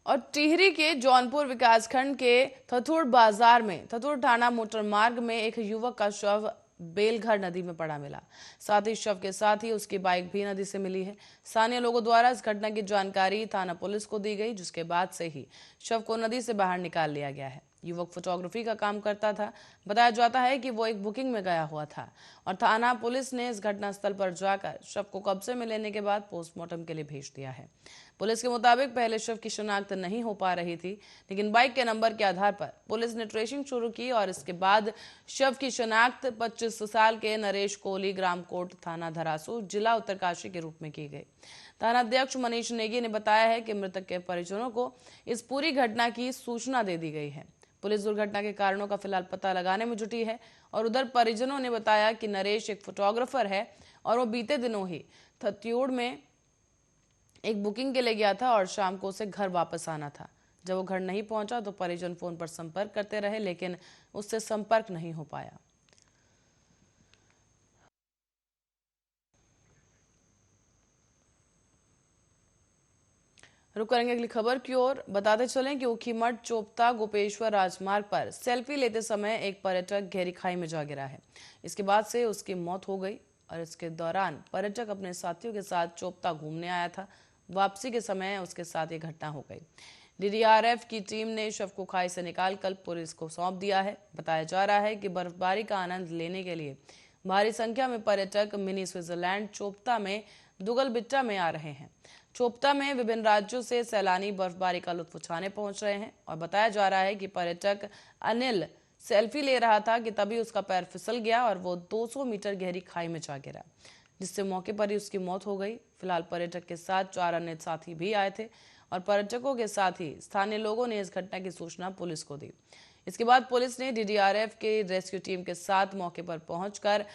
और टिहरी के जौनपुर विकासखंड के थथुड़ बाजार में थथुड़ थाना मोटर मार्ग में एक युवक का शव बेलघर नदी में पड़ा मिला। साथ ही शव के साथ ही उसकी बाइक भी नदी से मिली है। स्थानीय लोगों द्वारा इस घटना की जानकारी थाना पुलिस को दी गई, जिसके बाद से ही शव को नदी से बाहर निकाल लिया गया है। युवक फोटोग्राफी का काम करता था। बताया जाता है कि वो एक बुकिंग में गया हुआ था और थाना पुलिस ने इस घटनास्थल पर जाकर शव को कब्जे में लेने के बाद पोस्टमार्टम के लिए भेज दिया है। पुलिस के मुताबिक पहले शव की शिनाख्त नहीं हो पा रही थी, लेकिन बाइक के नंबर के आधार पर पुलिस ने ट्रेसिंग शुरू की और इसके बाद शव की शिनाख्त 25 साल के नरेश कोहली, ग्राम कोट, थाना धरासू, जिला उत्तरकाशी के रूप में की गई। थाना अध्यक्ष मनीष नेगी ने बताया है कि मृतक के परिजनों को इस पूरी घटना की सूचना दे दी गई है। पुलिस दुर्घटना के कारणों का फिलहाल पता लगाने में जुटी है और उधर परिजनों ने बताया कि नरेश एक फोटोग्राफर है और वो बीते दिनों ही थत्यूड़ में एक बुकिंग के लिए गया था और शाम को उसे घर वापस आना था। जब वो घर नहीं पहुंचा तो परिजन फोन पर संपर्क करते रहे, लेकिन उससे संपर्क नहीं हो पाया। रुक करेंगे अगली खबर की ओर। बताते चलें कि ऊखीमठ चोपता गोपेश्वर राजमार्ग पर सेल्फी लेते समय एक पर्यटक गहरी खाई में जा गिरा है। इसके बाद से उसकी मौत हो गई और इसके दौरान पर्यटक अपने साथियों के साथ चोपता घूमने आया था। वापसी के समय उसके साथ ये घटना हो गई। डीडीआरएफ की टीम ने शव को खाई से निकालकर पुलिस को सौंप दिया है। बताया जा रहा है कि बर्फबारी का आनंद लेने के लिए भारी संख्या में पर्यटक मिनी स्विट्जरलैंड चोपता में दुगलबिट्टा में आ रहे हैं। चोपता में विभिन्न राज्यों से सैलानी बर्फबारी का लुत्फ उठाने पहुंच रहे हैं और बताया जा रहा है कि पर्यटक अनिल सेल्फी ले रहा था कि तभी उसका पैर फिसल गया और वो 200 मीटर गहरी खाई में जा गिरा, जिससे मौके पर ही उसकी मौत हो गई। फिलहाल पर्यटक के साथ 4 अन्य साथी भी आए थे और पर्यटकों के साथ ही स्थानीय लोगों ने इस घटना की सूचना पुलिस को दी। इसके बाद पुलिस ने डीडीआरएफ के रेस्क्यू टीम के साथ मौके पर पहुंचकर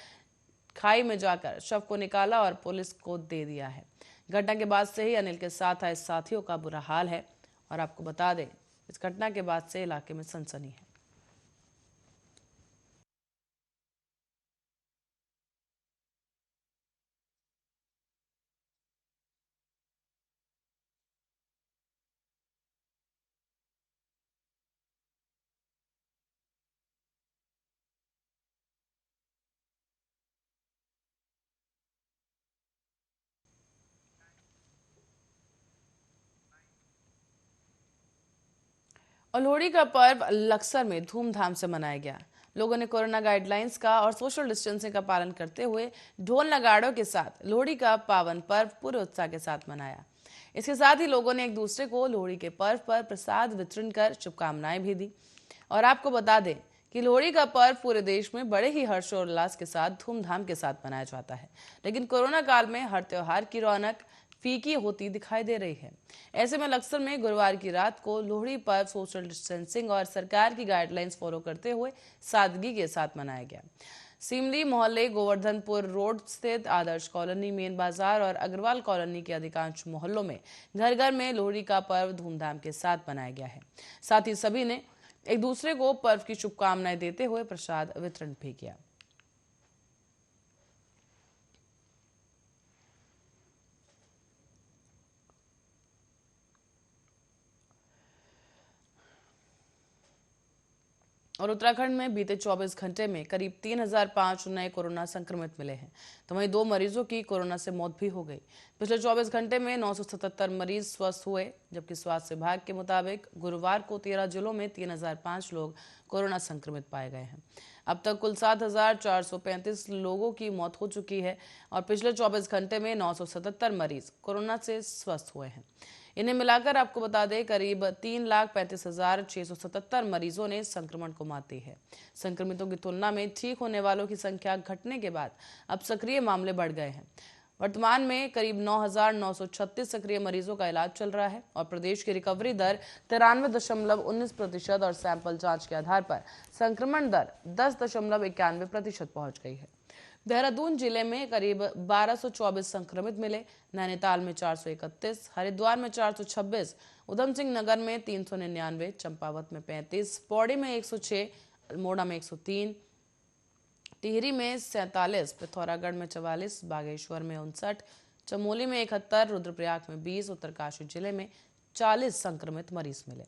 खाई में जाकर शव को निकाला और पुलिस को दे दिया है। घटना के बाद से ही अनिल के साथ आए साथियों का बुरा हाल है और आपको बता दें, इस घटना के बाद से इलाके में सनसनी है। और लोहड़ी का पर्व लक्सर में धूमधाम से मनाया गया। लोगों ने कोरोना गाइडलाइंस का और सोशल डिस्टेंसिंग का पालन करते हुए ढोल नगाड़ों के साथ लोहड़ी का पावन पर्व पूरे उत्साह के साथ मनाया। इसके साथ ही लोगों ने एक दूसरे को लोहड़ी के पर्व पर प्रसाद वितरण कर शुभकामनाएं भी दी। और आपको बता दें कि लोहड़ी का पर्व पूरे देश में बड़े ही हर्षोल्लास के साथ धूमधाम के साथ मनाया जाता है, लेकिन कोरोना काल में हर त्योहार की रौनक फीकी होती दिखाई दे रही है। ऐसे में लक्सर में गुरुवार की रात को लोहड़ी पर्व सोशल डिस्टेंसिंग और सरकार की गाइडलाइंस फॉलो करते हुए सादगी के साथ मनाया गया। सिमली मोहल्ले, गोवर्धनपुर रोड स्थित आदर्श कॉलोनी, मेन बाजार और अग्रवाल कॉलोनी के अधिकांश मोहल्लों में घर घर में लोहड़ी का पर्व धूमधाम के साथ मनाया गया है। साथ ही सभी ने एक दूसरे को पर्व की शुभकामनाएं देते हुए प्रसाद वितरण भी किया। और उत्तराखंड में बीते 24 घंटे में करीब 3005 नए कोरोना संक्रमित मिले हैं, तो वहीं 2 मरीजों की कोरोना से मौत भी हो गई। पिछले 24 घंटे में 977 मरीज स्वस्थ हुए, जबकि स्वास्थ्य विभाग के मुताबिक गुरुवार को 13 जिलों में 3005 लोग कोरोना संक्रमित पाए गए हैं। अब तक कुल 7435 लोगों की मौत हो चुकी है और पिछले 24 घंटे में 977 मरीज कोरोना से स्वस्थ हुए हैं। इन्हें मिलाकर आपको बता दें करीब 3,35,677 मरीजों ने संक्रमण को मात दी है। संक्रमितों की तुलना में ठीक होने वालों की संख्या घटने के बाद अब सक्रिय मामले बढ़ गए हैं। वर्तमान में करीब 9,936 सक्रिय मरीजों का इलाज चल रहा है और प्रदेश की रिकवरी दर 93.19% और सैंपल जांच के आधार पर संक्रमण दर 10.91% पहुंच गई है। देहरादून जिले में करीब 1224 संक्रमित मिले, नैनीताल में 431, हरिद्वार में 426, उधम सिंह नगर में 399, चंपावत में 35, पौड़ी में 106, अल्मोड़ा में 103, टिहरी में 47, पिथौरागढ़ में 44, बागेश्वर में 59, चमोली में 71, रुद्रप्रयाग में 20, उत्तरकाशी जिले में 40 संक्रमित मरीज मिले।